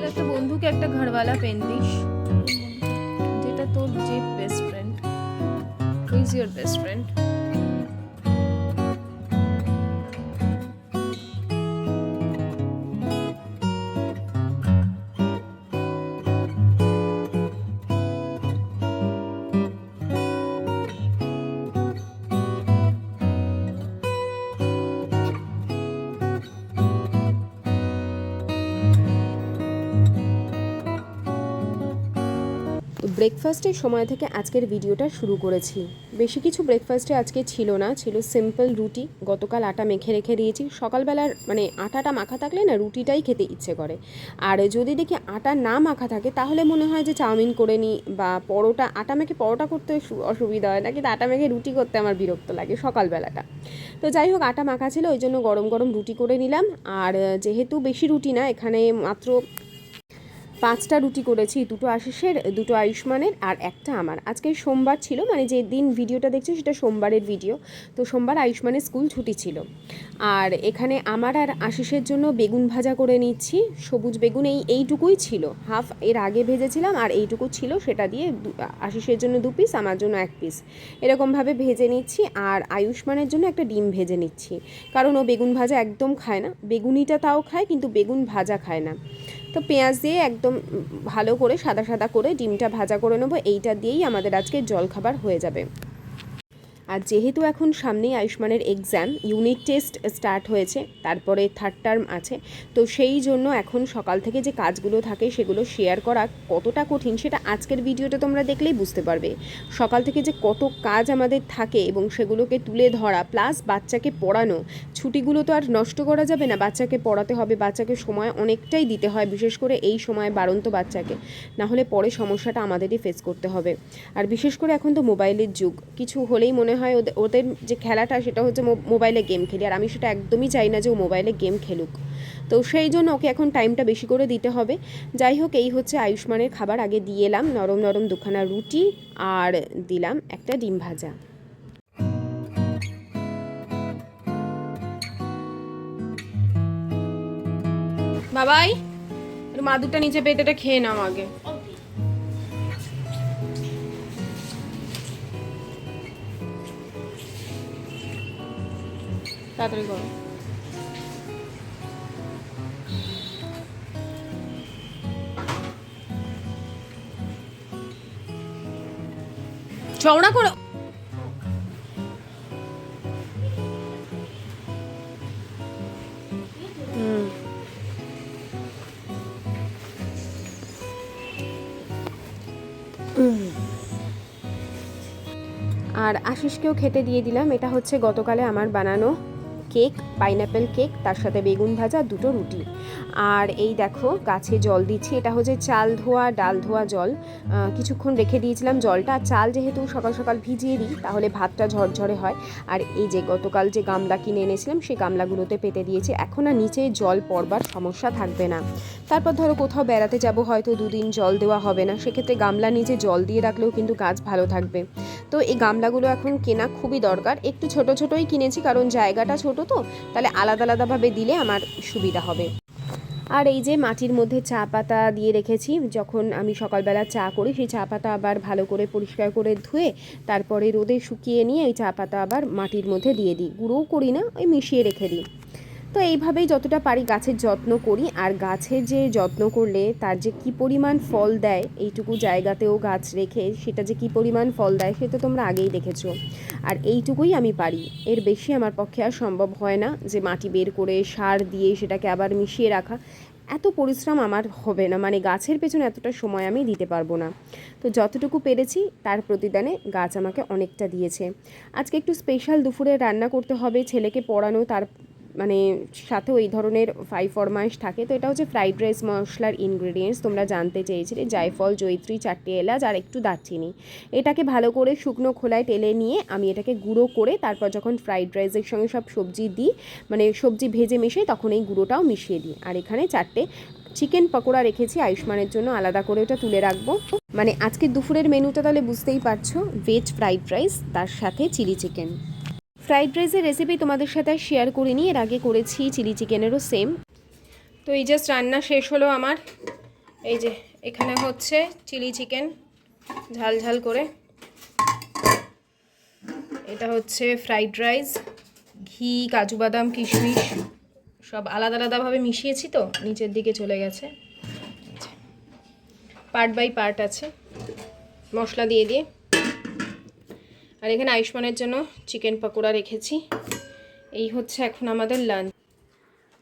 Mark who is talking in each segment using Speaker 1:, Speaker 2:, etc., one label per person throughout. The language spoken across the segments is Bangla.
Speaker 1: একটা বন্ধুকে একটা ঘরওয়ালা পেন দিস, যেটা তোর যে best friend. Who is your best friend?
Speaker 2: ব্রেকফাস্টের সময় থেকে আজকের ভিডিওটা শুরু করেছি। বেশি কিছু ব্রেকফাস্টে আজকে ছিল না, ছিল সিম্পল রুটি। গতকাল আটা মেখে রেখে দিয়েছি। সকালবেলার মানে আটাটা মাখা থাকলে না রুটিটাই খেতে ইচ্ছে করে। আর যদি দেখি আটা না মাখা থাকে তাহলে মনে হয় যে চাউমিন করে নিই বা পরোটা। আটা মেখে পরোটা করতে অসুবিধা হয় না, কিন্তু আটা মেখে রুটি করতে আমার বিরক্ত লাগে সকালবেলাটা। তো যাই হোক, আটা মাখা ছিল, ওই জন্য গরম গরম রুটি করে নিলাম। আর যেহেতু বেশি রুটি না, এখানে মাত্র 5টা রুটি করেছি, 2টো আশিসের, 2টো আয়ুষ্মানের আর একটা আমার। আজকে সোমবার ছিল, মানে যে দিন ভিডিওটা দেখছি সেটা সোমবারের ভিডিও। তো সোমবার আয়ুষ্মানের স্কুল ছুটি ছিল। আর এখানে আমার আর আশিসের জন্য বেগুন ভাজা করে নিচ্ছি। সবুজ বেগুন এইটুকুই ছিল, হাফ এর আগে ভেজেছিলাম আর এইটুকু ছিল, সেটা দিয়ে আশিসের জন্য 2 পিস, আমার জন্য 1 পিস, এরকমভাবে ভেজে নিচ্ছি। আর আয়ুষ্মানের জন্য একটা ডিম ভেজে নিচ্ছি, কারণ ও বেগুন ভাজা একদম খায় না। বেগুনিটা তাও খায়, কিন্তু বেগুন ভাজা খায় না। তো পেঁয়াজ দিয়ে একদম ভালো করে সাদা সাদা করে ডিমটা ভাজা করে নেবো। এইটা দিয়েই আমাদের আজকে জলখাবার হয়ে যাবে। আর যেহেতু এখন সামনেই আয়ুষ্মানের এক্সাম, ইউনিট টেস্ট স্টার্ট হয়েছে, তারপরে 3rd টার্ম আছে, তো সেই জন্য এখন সকাল থেকে যে কাজগুলো থাকে সেগুলো শেয়ার করা কতটা কঠিন সেটা আজকের ভিডিওটা তোমরা দেখলেই বুঝতে পারবে। সকাল থেকে যে কত কাজ আমাদের থাকে এবং সেগুলোকে তুলে ধরা, প্লাস বাচ্চাকে পড়ানো। ছুটিগুলো তো আর নষ্ট করা যাবে না, বাচ্চাকে পড়াতে হবে, বাচ্চাকে সময় অনেকটাই দিতে হয়, বিশেষ করে এই সময় বাড়ন্ত বাচ্চাকে, না হলে পরে সমস্যাটা আমাদেরই ফেস করতে হবে। আর বিশেষ করে এখন তো মোবাইলের যুগ, কিছু হলেই মনে হয় ওদের যে খেলাটা সেটা হচ্ছে মোবাইলে গেম খেলি, আর আমি সেটা একদমই চাই না যে ও মোবাইলে গেম খেলুক। তো সেই জন্য ওকে এখন টাইমটা বেশি করে দিতে হবে। যাই হোক, এই হচ্ছে আয়ুষ্মানের খাবার। আগে দিয়ে এলাম নরম নরম 2খানা রুটি আর দিলাম একটা ডিম ভাজা। বাবাই, মাদুরটা নিচে পেতেটা খেয়ে নাও আগে। তাড়াতাড়ি করো। চওড়া করো। আর আশিসকেও খেতে দিয়ে দিলাম। এটা হচ্ছে গতকালে আমার বানানো কেক, পাইনাপেল কেক, তার সাথে বেগুন ভাজা, 2টো রুটি। আর এই দেখো গাছে জল দিচ্ছি। এটা হচ্ছে চাল ধোয়া ডাল ধোয়া জল, কিছুক্ষণ রেখে দিয়েছিলাম জলটা। চাল যেহেতু সকাল সকাল ভিজিয়ে দিই তাহলে ভাতটা ঝরঝরে হয়। আর এই যে গতকাল যে গামলা কিনে এনেছিলাম সেই গামলাগুলোতে পেতে দিয়েছি, এখন আর নিচে জল পড়বার সমস্যা থাকবে না। তারপর ধরো কোথাও বেড়াতে যাব, হয়তো 2 দিন জল দেওয়া হবে না, সেক্ষেত্রে গামলা নিচে জল দিয়ে রাখলেও কিন্তু গাছ ভালো থাকবে। তো এই গামলাগুলো এখন কেনা খুবই দরকার। একটু ছোট ছোটই কিনেছি, কারণ জায়গাটা ছোট, তো তাহলে আলাদা আলাদাভাবে দিলে আমার সুবিধা হবে। আর এই যে মাটির মধ্যে চা পাতা দিয়ে রেখেছি, যখন আমি সকালবেলা চা করি সেই চা পাতা আবার ভালো করে পরিষ্কার করে ধুয়ে তারপরে রোদে শুকিয়ে নিয়ে এই চা পাতা আবার মাটির মধ্যে দিয়ে দিই, গুঁড়োও করি না, ওই মিশিয়ে রেখে দিই। তো এইভাবেই যতটা পারি গাছের যত্ন করি। আর গাছের যে যত্ন করলে তার যে কী পরিমাণ ফল দেয়, এইটুকু জায়গাতেও গাছ রেখে সেটা যে কী পরিমাণ ফল দেয় সেটা তোমরা আগেই দেখেছো। আর এইটুকুই আমি পারি, এর বেশি আমার পক্ষে আর সম্ভব হয় না যে মাটি বের করে সার দিয়ে সেটাকে আবার মিশিয়ে রাখা। এত পরিশ্রম আমার হবে না, মানে গাছের পেছনে এতটা সময় আমি দিতে পারবো না। তো যতটুকু পেরেছি তার প্রতিদানে গাছ আমাকে অনেকটা দিয়েছে। আজকে একটু স্পেশাল দুপুরে রান্না করতে হবে, ছেলেকে পড়ানো, তার মানে সাথেও এই ধরনের ফরমাইশ থাকে। তো এটা হচ্ছে ফ্রাইড রাইস মশলার ইনগ্রেডিয়েন্টস, তোমরা জানতে চেয়েছিলে। জায়ফল, জয়িত্রী, 4টে এলাচ আর একটু দারচিনি। এটাকে ভালো করে শুকনো খোলায় টেলে নিয়ে আমি এটাকে গুঁড়ো করে তারপর যখন ফ্রাইড রাইসের সঙ্গে সব সবজি দিই, মানে সবজি ভেজে মিশিয়ে, তখন এই গুঁড়োটাও মিশিয়ে দিই। আর এখানে 4টে চিকেন পকোড়া রেখেছি আয়ুষ্মানের জন্য, আলাদা করে ওটা তুলে রাখবো। মানে আজকে দুপুরের মেনুটা তাহলে বুঝতেই পারছো, ভেজ ফ্রাইড রাইস তার সাথে চিলি চিকেন। ফ্রাইড রাইসের রেসিপি তোমাদের সাথে শেয়ার করিনি, এর আগে করেছি চিলি চিকেনেরও সেম। তো এই জাস্ট রান্না শেষ হলো আমার।
Speaker 1: এই যে এখানে হচ্ছে চিলি চিকেন ঝাল ঝাল করে, এটা হচ্ছে ফ্রাইড রাইস, ঘি কাজু বাদাম কিশমিশ সব আলাদা আলাদাভাবে মিশিয়েছি তো নিচের দিকে চলে গেছে, পার্ট বাই পার্ট আছে মশলা দিয়ে দিয়ে। আর এখানে আয়ুষ্মানের জন্য চিকেন পকোড়া রেখেছি। এই হচ্ছে এখন আমাদের লাঞ্চ।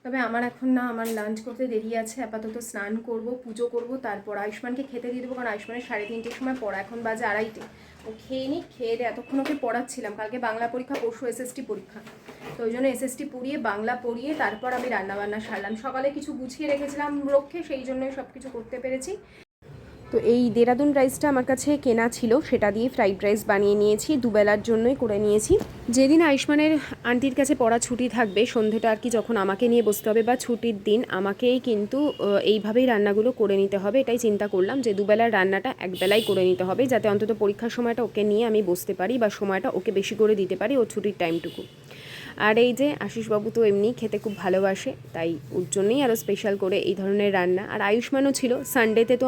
Speaker 1: তবে আমার এখন না, আমার লাঞ্চ করতে দেরি আছে, আপাতত স্নান করব, পুজো করব, তারপর আয়ুষ্মানকে খেতে দিয়ে দেবো, কারণ আয়ুষ্মানের 3:30টার সময় পড়া, এখন বাজে 2:30। ও খেয়ে নিই, খেয়ে দিয়ে এতক্ষণ ওকে পড়াচ্ছিলাম, কালকে বাংলা পরীক্ষা, পরশু এসএসটি পরীক্ষা, তো ওই জন্য এসএসটি পড়িয়ে বাংলা পড়িয়ে তারপর আমি রান্নাবান্না সারলাম। সকালে কিছু গুছিয়ে রেখেছিলাম রক্ষে, সেই জন্যই সব কিছু করতে পেরেছি। তো এই দেরাদুন রাইসটা আমার কাছে কেনা ছিল, সেটা দিয়ে ফ্রাইড রাইস বানিয়ে নিয়েছি, দুবেলার জন্যই করে নিয়েছি। যেদিন আয়ুষ্মানের আন্টির কাছে পড়া ছুটি থাকবে, সন্ধ্যেটা আর কি, যখন আমাকে নিয়ে বসতে হবে বা ছুটির দিন, আমাকেই কিন্তু এইভাবেই রান্নাগুলো করে নিতে হবে। এটাই চিন্তা করলাম যে দুবেলার রান্নাটা একবেলাই করে নিতে হবে, যাতে অন্তত পরীক্ষার সময়টা ওকে নিয়ে আমি বসতে পারি বা সময়টা ওকে বেশি করে দিতে পারি, ও ছুটির টাইমটুকু। আর এই যে আশিসবাবু তো এমনি খেতে খুব ভালোবাসে, তাই ওর জন্যই আরও স্পেশাল করে এই ধরনের রান্না। আর আয়ুষ্মানও ছিল, সানডেতে তো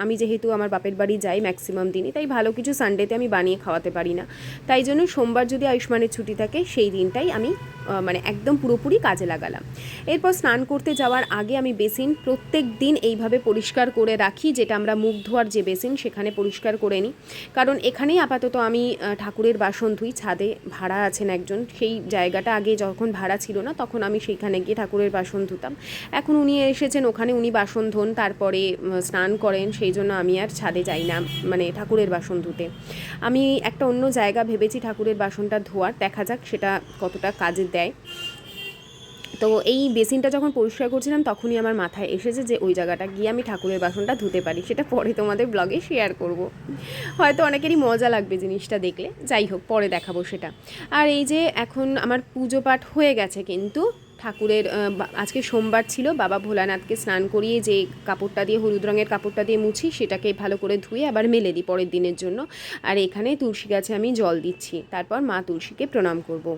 Speaker 1: আমি যেহেতু আমার বাপের বাড়ি যাই ম্যাক্সিমাম দিনই, তাই ভালো কিছু সানডেতে আমি বানিয়ে খাওয়াতে পারি না, তাই জন্য সোমবার যদি আয়ুষ্মানের ছুটি থাকে সেই দিনটাই আমি মানে একদম পুরোপুরি কাজে লাগালাম। এরপর স্নান করতে যাওয়ার আগে আমি বেসিন প্রত্যেক দিন এইভাবে পরিষ্কার করে রাখি, যেটা আমরা মুখ ধোয়ার যে বেসিন সেখানে পরিষ্কার করে নিই, কারণ এখানেই আপাতত আমি ঠাকুরের বাসন ধুই। ছাদে ভাড়া আছেন একজন, সেই জায়গাটা আগে যখন ভাড়া ছিল না তখন আমি সেইখানে গিয়ে ঠাকুরের বাসন ধুতাম। এখন উনি এসেছেন, ওখানে উনি বাসন ধোন, তারপরে স্নান করেন, সেই জন্য আমি আর ছাদে যাই না মানে ঠাকুরের বাসন ধুতে। আমি একটা অন্য জায়গা ভেবেছি ঠাকুরের বাসনটা ধোয়ার, দেখা যাক সেটা কতটা কাজে দেয়। তো এই বেসিনটা যখন পরিষ্কার করছিলাম তখনই আমার মাথায় এসেছে যে ওই জায়গাটা গিয়ে আমি ঠাকুরের বাসনটা ধুতে পারি, সেটা পরে তোমাদের ব্লগে শেয়ার করব। হয়তো অনেকেরই মজা লাগবে জিনিসটা দেখলে, যাই হোক পরে দেখাবো সেটা। আর এই যে এখন আমার পুজো পাঠ হয়ে গেছে, কিন্তু ঠাকুরের আজকে সোমবার ছিল, বাবা ভোলানাথকে স্নান করিয়ে যে কাপড়টা দিয়ে, হলুদ রঙের কাপড়টা দিয়ে মুছি, সেটাকে ভালো করে ধুয়ে আবার মেলে দিই পরের দিনের জন্য। আর এখানে তুলসী গাছে আমি জল দিচ্ছি, তারপর মা তুলসীকে প্রণাম করব।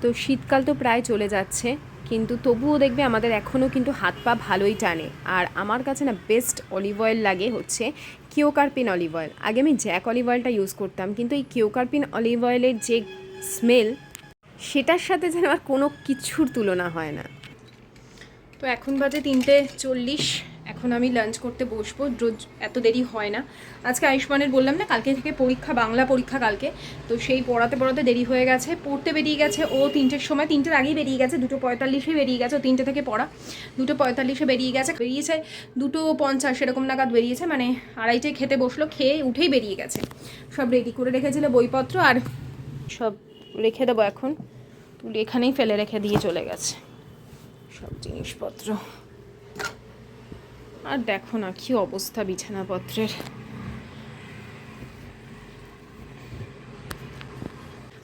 Speaker 1: তো শীতকাল তো প্রায় চলে যাচ্ছে, কিন্তু তবুও দেখবে আমাদের এখনও কিন্তু হাত পা ভালোই টানে। আর আমার কাছে না বেস্ট অলিভ অয়েল লাগে হচ্ছে কিওকার্পিন অলিভ অয়েল। আগে আমি জ্যাক অলিভ অয়েলটা ইউজ করতাম, কিন্তু এই কিওকার্পিন অলিভ অয়েলের যে স্মেল, সেটার সাথে যেন আর কোনো কিছুর তুলনা হয় না। তো এখন বাজে 3:40, এখন আমি লাঞ্চ করতে বসবো। রোজ এত দেরি হয় না। আজকে আয়ুষ্মানের বললাম না কালকে থেকে পরীক্ষা, বাংলা পরীক্ষা কালকে, তো সেই পড়াতে পড়াতে দেরি হয়ে গেছে। পড়তে বেরিয়ে গেছে ও 3টের সময়, 3টের আগেই বেরিয়ে গেছে, 2:45-এ বেরিয়ে গেছে। ও 3টে থেকে পড়া, 2:45-এ বেরিয়েছে 2:50 এরকম নাগাদ বেরিয়েছে, মানে 2:30টায় খেতে বসলো, খেয়ে উঠেই বেরিয়ে গেছে। সব রেডি করে রেখেছিল বইপত্র, আর সব রেখে দেবো এখন, তুলে এখানেই ফেলে রেখে দিয়ে চলে গেছে সব জিনিসপত্র। আর দেখো না কি অবস্থা বিছানাপত্রের।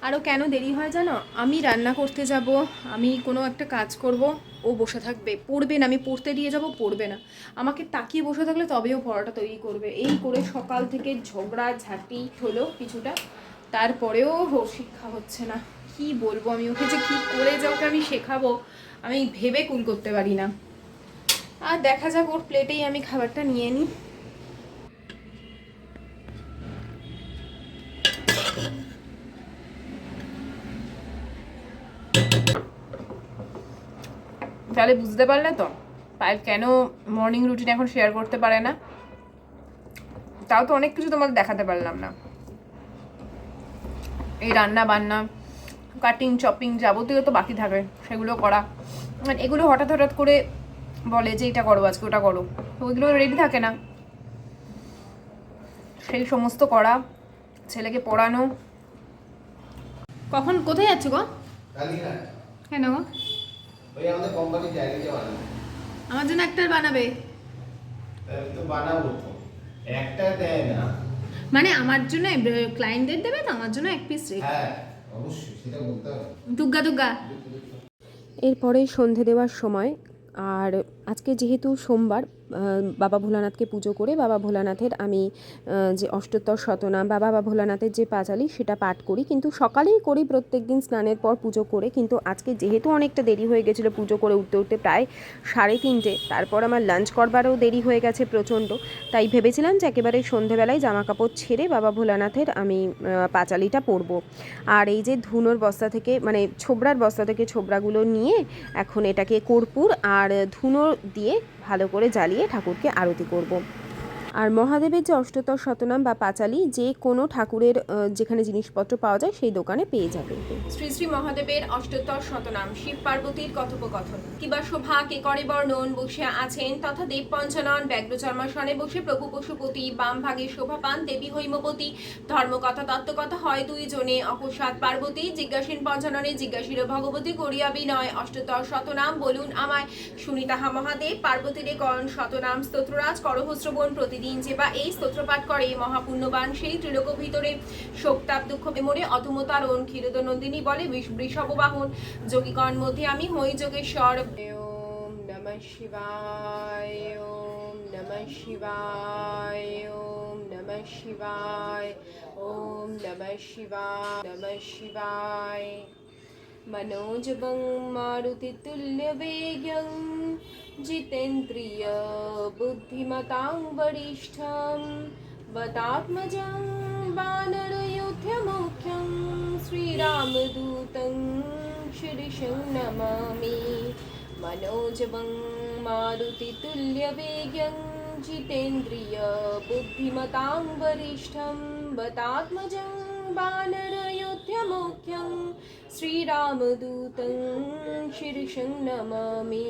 Speaker 1: আরও কেন দেরি হয় জানো? আমি রান্না করতে যাব, আমি কোনো একটা কাজ করব, ও বসে থাকবে, পড়বে না। আমি পড়তে দিয়ে যাব, পড়বে না, আমাকে তাকিয়ে বসে থাকলে তবেও পড়াটা তৈরি করবে। এই করে সকাল থেকে ঝগড়া ঝাঁটি হলো কিছুটা, তারপরেও ওর শিক্ষা হচ্ছে না। কি বলবো আমি ওকে, যে কী করে যে ওকে আমি শেখাবো আমি ভেবে কুল করতে পারি না। আর দেখা যাক, ওর প্লেটেই আমি খাবারটা নিয়ে নিই। তাহলে বুঝতে পারলে তো পায়েল কেন মর্নিং রুটিন এখন শেয়ার করতে পারে না। তাও তো অনেক কিছু তোমাদের দেখাতে পারলাম না, এই রান্না বান্না কাটিং চপিং যাবতীয় তো বাকি থাকে, সেগুলো করা। মানে এগুলো হঠাৎ হঠাৎ করে বলে যে এটা করো আজকে, ওটা করো, তো ওইগুলো রেডি থাকে না, সেই সমস্ত করা, ছেলেকে পড়ানো। কখন কোথায় যাচ্ছ গো? কেন গো?
Speaker 3: ওই আমাদের কোম্পানি ডায়েরিটা বানাবে।
Speaker 1: আমার জন্য একটা বানাবে?
Speaker 3: আমি তো বানাবো তো, একটা দেয় না।
Speaker 1: মানে আমার জন্য ক্লায়েন্টদের দেবে তো, আমার জন্য এক পিস রেখে?
Speaker 3: হ্যাঁ অবশ্যই, সেটা বলতে হবে।
Speaker 1: দুগ্গা দুগ্গা।
Speaker 2: এরপরে সন্ধে দেওয়ার সময়, আর আজকে যেহেতু সোমবার, বাবা ভোলানাথকে পুজো করে বাবা ভোলানাথের আমি যে অষ্টোত্তর শতনাম বা বাবা ভোলানাথের যে পাঁচালি সেটা পাঠ করি, কিন্তু সকালেই করি প্রত্যেক দিন স্নানের পর পুজো করে। কিন্তু আজকে যেহেতু অনেকটা দেরি হয়ে গেছিলো পুজো করে উঠতে উঠতে প্রায় 3:30, তারপর আমার লাঞ্চ করবারও দেরি হয়ে গেছে প্রচণ্ড, তাই ভেবেছিলাম যে একেবারে সন্ধেবেলায় জামা কাপড় ছেড়ে বাবা ভোলানাথের আমি পাঁচালিটা পরবো। আর এই যে ধুনোর বস্তা থেকে, মানে ছোবড়ার বস্তা থেকে ছোবড়াগুলো নিয়ে এখন এটাকে কর্পূর আর ধুনো দিয়ে ভালো করে জ্বালিয়ে ঠাকুরকে আরতি করব। আর মহাদেবের যে অষ্টোত্তর শতনাম বা পাঁচালি যে কোনো ঠাকুরের যেখানে জিনিসপত্র পাওয়া যায় সেই দোকানে পেয়ে যাবে।
Speaker 1: শ্রী শ্রী মহাদেবের অষ্টোত্তর শতনাম, শিব পার্বতীর কথোপকথন। কিবা শোভা কে করে বর্ণন, বসে আছেন তথা দেব পঞ্চানন, ব্যগ্র চর্মাসনে বসে প্রভু পশুপতি, বাম ভাগে শোভা পান দেবী হৈমবতী। ধর্মকথা তত্ত্বকথা হয় দুইজনে, অকস্মাৎ পার্বতী জিজ্ঞাসীন পঞ্চাননে, জিজ্ঞাসির ভগবতী করিয়া বিনয়, অষ্টোত্তর শতনাম বলুন আমায়। শুনি তাহা মহাদেব পার্বতীরে কন, শতনাম স্তোত্ররাজ করহস্রবণ, প্রতিদিন যে বা এই স্তোত্র পাঠ করে মহাপুণ্যবান সেই ত্রিলোক ভিতরে শোকতাপ দুঃখ মেমরে অধমতারণ। ক্ষীরদ নন্দিনী বলে বৃষভ বাহন, যোগীগণ মধ্যে আমি মই যোগেশ্বর। ওম নমঃ শিবায়, ওম নমঃ শিবায়, ওম নমঃ শিবায়, ওম নমঃ শিবায়, নমঃ শিবায়। मनोजवं मारुतितुल्यवेगं जितेन्द्रिय बुद्धिमतां वरिष्ठं वदात्मजं वानरयोध्यमुख्यं श्रीरामदूतं शिरसं नमामि। मनोजवं मारुतितुल्यवेगं जितेन्द्रिय बुद्धिमतां वरिष्ठं वदात्मजं वानरयोध्यमुख्यं শ্রীরামদূতং শিরসং নমামি।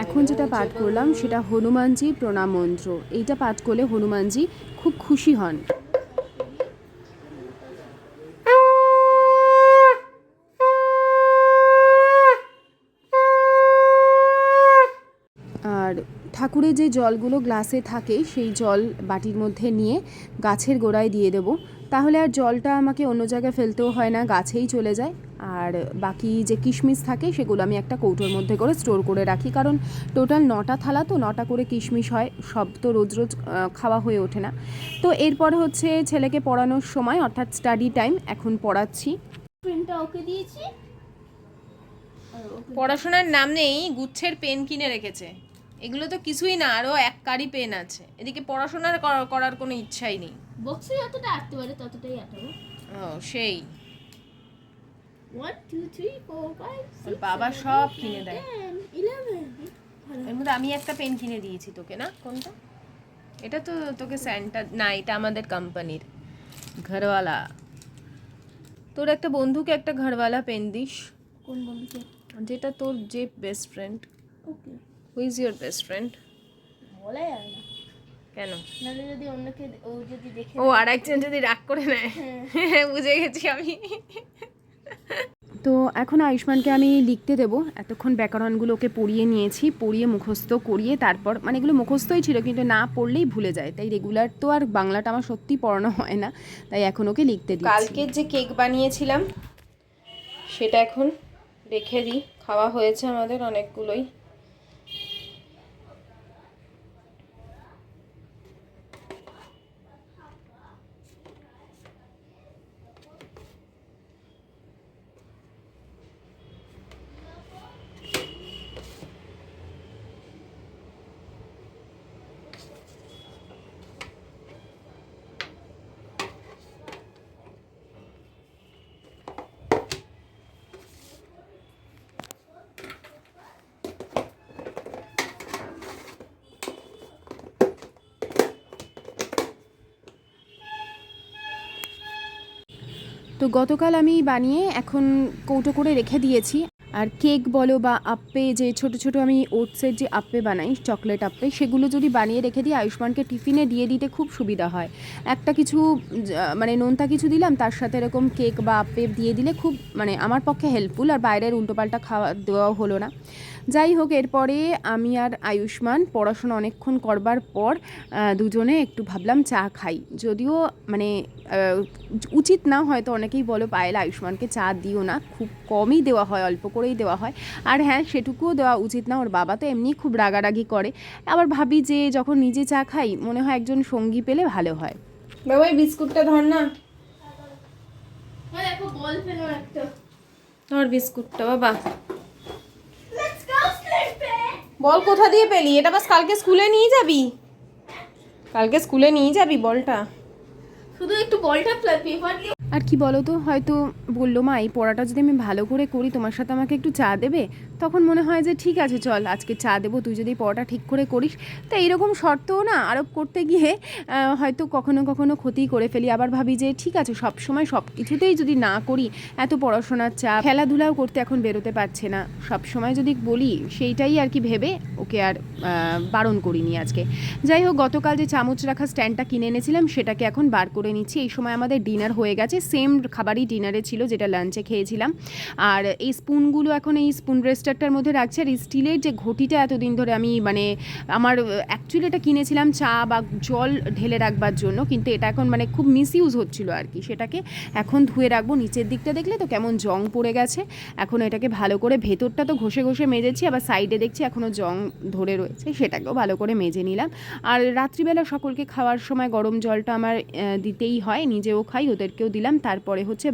Speaker 2: এখন যেটা পাঠ করলাম সেটা হনুমানজির প্রণাম মন্ত্র। এইটা পাঠ করলে হনুমানজি খুব খুশি হন। আর ঠাকুরের যে জলগুলো গ্লাসে থাকে সেই জল বাটির মধ্যে নিয়ে গাছের গোড়ায় দিয়ে দেবো, তাহলে আর জলটা আমাকে অন্য জায়গায় ফেলতেও হয় না, গাছেই চলে যায়। আর বাকি যে কিশমিশ থাকে সেগুলো আমি একটা কৌটোর মধ্যে করে স্টোর করে রাখি, কারণ টোটাল 9টা থালা তো 9টা করে কিশমিশ হয়, সব তো রোজ রোজ খাওয়া হয়ে ওঠে না। তো এরপর হচ্ছে ছেলেকে পড়ানোর সময়, অর্থাৎ স্টাডি টাইম, এখন পড়াচ্ছি।
Speaker 4: ওকে দিয়েছি,
Speaker 1: পড়াশোনার নাম নেই, গুচ্ছের পেন কিনে রেখেছে। এগুলো তো কিছুই না, আরও এক কারি পেন আছে। এদিকে পড়াশোনার করার কোনো ইচ্ছাই নেই।
Speaker 4: বক্সে যতটা আটতে পারে ততটাই আটাবো।
Speaker 1: ও সেই
Speaker 4: 1 2 3 4 5 6
Speaker 1: বাবা সব কিনে দেয়।
Speaker 4: 11
Speaker 1: এর মধ্যে আমি একটা পেন কিনে দিয়েছি তোকে, না কোনটা? এটা তো তোকে স্যান্টা না, এটা আমাদের কোম্পানির ঘরওয়ালা। তোর একটা বন্ধুকে একটা ঘরওয়ালা পেন দিস।
Speaker 4: কোন বন্ধুকে?
Speaker 1: যেটা তোর যে best friend.
Speaker 4: Okay,
Speaker 1: who is your best friend?
Speaker 4: বলা যাবে না,
Speaker 1: কেন?
Speaker 4: নাহলে যদি অন্যকে ও যদি দেখে
Speaker 1: ও আর একজন যদি রাগ করে নেয়। বুঝে গেছি আমি।
Speaker 2: তো এখন আয়ুষ্মানকে আমি লিখতে দেবো। এতক্ষণ ব্যাকরণগুলো ওকে পড়িয়ে নিয়েছি, পড়িয়ে মুখস্থ করিয়ে তারপর, মানে এগুলো মুখস্থই ছিল কিন্তু না পড়লেই ভুলে যায়, তাই রেগুলার তো আর বাংলাটা আমার সত্যি পড়ানো হয় না, তাই এখন ওকে লিখতে দিই।
Speaker 1: কালকের যে কেক বানিয়েছিলাম সেটা এখন রেখে দিই, খাওয়া হয়েছে আমাদের অনেকগুলোই।
Speaker 2: তো গতকাল আমি বানিয়ে এখন কৌটো করে রেখে দিয়েছি। আর কেক বলো বা আপ্পে, যে ছোট ছোট আমি ওটসের যে আপ্পে বানাই, চকলেট আপ্পে, সেগুলো যদি বানিয়ে রেখে দিই আয়ুষ্মানকে টিফিনে দিয়ে দিতে খুব সুবিধা হয়। একটা কিছু মানে নোনতা কিছু দিলাম, তার সাথে এরকম কেক বা আপ্পে দিয়ে দিলে খুব মানে আমার পক্ষে হেল্পফুল, আর বাইরের উল্টোপাল্টা খাওয়া দেওয়াও হলো না। যাই হোক, এরপরে আমি আর আয়ুষ্মান পড়াশোনা অনেকক্ষণ করবার পর দুজনে একটু ভাবলাম চা খাই। যদিও মানে উচিত না, হয়তো অনেকেই বলো পায়েল আয়ুষ্মানকে চা দিও না, খুব কমই দেওয়া হয়, অল্প করেই দেওয়া হয়। আর হ্যাঁ, সেটুকুও দেওয়া উচিত না, ওর বাবা তো এমনি খুব রাগারাগি করে। আবার ভাবি যে যখন নিজে চা খাই মনে হয় একজন সঙ্গী পেলে ভালো হয়।
Speaker 1: বাবা এই বিস্কুটটা ধর না,
Speaker 4: দেখো বল ফেলো একটা।
Speaker 1: ধর বিস্কুটটা বাবা।
Speaker 4: Let's go, Slurpee!
Speaker 1: বল কোথা দিয়ে পেলি? এটা বাস কালকে স্কুলে নিয়ে যাবি? কালকে স্কুলে নিয়ে যাবি বলটা?
Speaker 4: শুধু একটু বলটা পেপার দিয়ে।
Speaker 2: আর কি বলো তো, হয়তো বললো মা এই পড়াটা যদি আমি ভালো করে করি তোমার সাথে আমাকে একটু চা দেবে, তখন মনে হয় যে ঠিক আছে চল আজকে চা দেবো, তুই যদি পড়াটা ঠিক করে করিস। তো এইরকম শর্তও না আরোপ করতে গিয়ে হয়তো কখনো কখনো ক্ষতি করে ফেলি। আবার ভাবি যে ঠিক আছে সব সময় সব কিছুতেই যদি না করি, এত পড়াশোনার চাপ, খেলাধুলাও করতে এখন বেরোতে পারছে না, সব সময় যদি বলি সেইটাই আর কি ভেবে ওকে আর বারণ করিনি আজকে। যাই হোক, গতকাল যে চামচ রাখা স্ট্যান্ডটা কিনে এনেছিলাম সেটাকে এখন বার করে নিচ্ছি। এই সময় আমাদের ডিনার হয়ে গেছে, সেম খাবারই ডিনারে ছিল যেটা লাঞ্চে খেয়েছিলাম। আর এই স্পুনগুলো এখন এই স্পুন রেস্টারটার মধ্যে রাখছি। আর স্টিলের যে ঘটিটা এতদিন ধরে আমি মানে আমার অ্যাকচুয়ালি এটা কিনেছিলাম চা বা জল ঢেলে রাখবার জন্য, কিন্তু এটা এখন মানে খুব মিসইউজ হচ্ছিল আর কি, সেটাকে এখন ধুয়ে রাখবো। নিচের দিকটা দেখলে তো কেমন জং পড়ে গেছে, এখন এটাকে ভালো করে, ভেতরটা তো ঘষে ঘষে মেজেছি, আবার সাইডে দেখছি এখনও জং ধরে রয়েছে, সেটাকেও ভালো করে মেজে নিলাম। আর রাত্রিবেলা সকলকে খাওয়ার সময় গরম জলটা আমার দিতেই হয়, নিজেও খাই, ওদেরকেও দিলাম। তারপরে হচ্ছে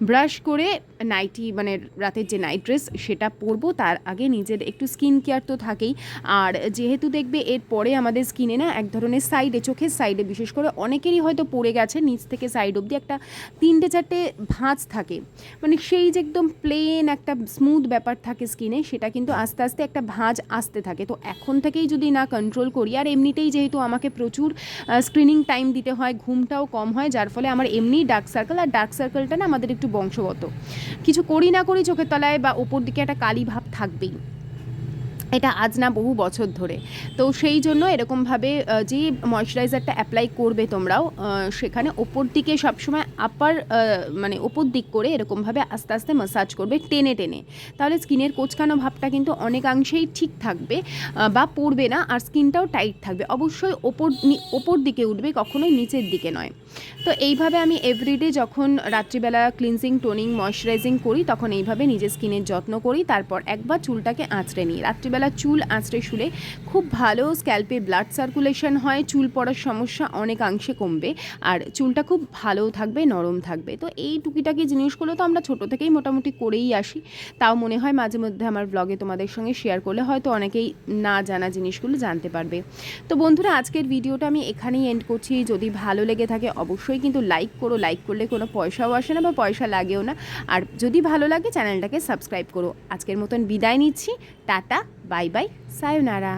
Speaker 2: ব্রাশ করে নাইটি মানে রাতের যে নাইট ড্রেস সেটা পরবো, তার আগে নিজের একটু স্কিন কেয়ার তো থাকেই। আর যেহেতু দেখবে এরপরে আমাদের স্কিনে না এক ধরনের সাইডে, চোখের সাইডে বিশেষ করে অনেকেরই হয়তো পড়ে গেছে, নিচ থেকে সাইড অবধি একটা 3-4 ভাঁজ থাকে, মানে সেই যে একদম প্লেন একটা স্মুথ ব্যাপার থাকে স্কিনে, সেটা কিন্তু আস্তে আস্তে একটা ভাঁজ আসতে থাকে। তো এখন থেকেই যদি না কন্ট্রোল করি, আর এমনিতেই যেহেতু আমাকে প্রচুর স্ক্রিনিং টাইম দিতে হয়, ঘুমটাও কম হয়, যার ফলে আমার এমনি ডার্ক সার্কেল, আর ডার্ক সার্কেলটা না আমাদের একটু বংশগত, কিছু করি না করি চোখের তলায় বা ওপর দিকে একটা কালি ভাব থাকবেই, এটা আজ না বহু বছর ধরে। তো সেই জন্য এরকমভাবে যে ময়শ্চারাইজারটা অ্যাপ্লাই করবে তোমরাও, সেখানে ওপর দিকে সবসময় আপার মানে ওপর দিক করে এরকমভাবে আস্তে আস্তে ম্যাসাজ করবে টেনে টেনে, তাহলে স্কিনের কোঁচকানো ভাবটা কিন্তু অনেকাংশেই ঠিক থাকবে বা পড়বে না, আর স্কিনটাও টাইট থাকবে। অবশ্যই ওপর দিকে উঠবে, কখনোই নিচের দিকে নয়। তো এইভাবে আমি এভরিডে যখন রাত্রিবেলা ক্লিনজিং, টোনিং, ময়শ্চারাইজিং করি, তখন এইভাবে নিজের স্কিনের যত্ন করি। তারপর একবার চুলটাকে আঁচড়ে নিই, রাত্রিবেলা চুল আঁচড়ে শুলে খুব ভালো স্ক্যাল্পে ব্লাড সার্কুলেশন হয়, চুল পড়ার সমস্যা অনেকাংশে কমবে, আর চুলটা খুব ভালো থাকবে, নরম থাকবে। তো এই টুকিটাকি জিনিসগুলো তো আমরা ছোটো থেকেই মোটামুটি করেই আসি, তাও মনে হয় মাঝে মধ্যে আমার ব্লগে তোমাদের সঙ্গে শেয়ার করলে হয়তো অনেকেই না জানা জিনিসগুলো জানতে পারবে। তো বন্ধুরা, আজকের ভিডিওটা আমি এখানেই এন্ড করছি। যদি ভালো লেগে থাকে অবশ্যই কিন্তু লাইক করো, লাইক করলে কোনো পয়সাও আসে না বা পয়সা লাগেও না, আর যদি ভালো লাগে চ্যানেলটাকে সাবস্ক্রাইব করো। আজকের মতন বিদায় নিচ্ছি, টাটা, বাই বাই, সায়োনারা।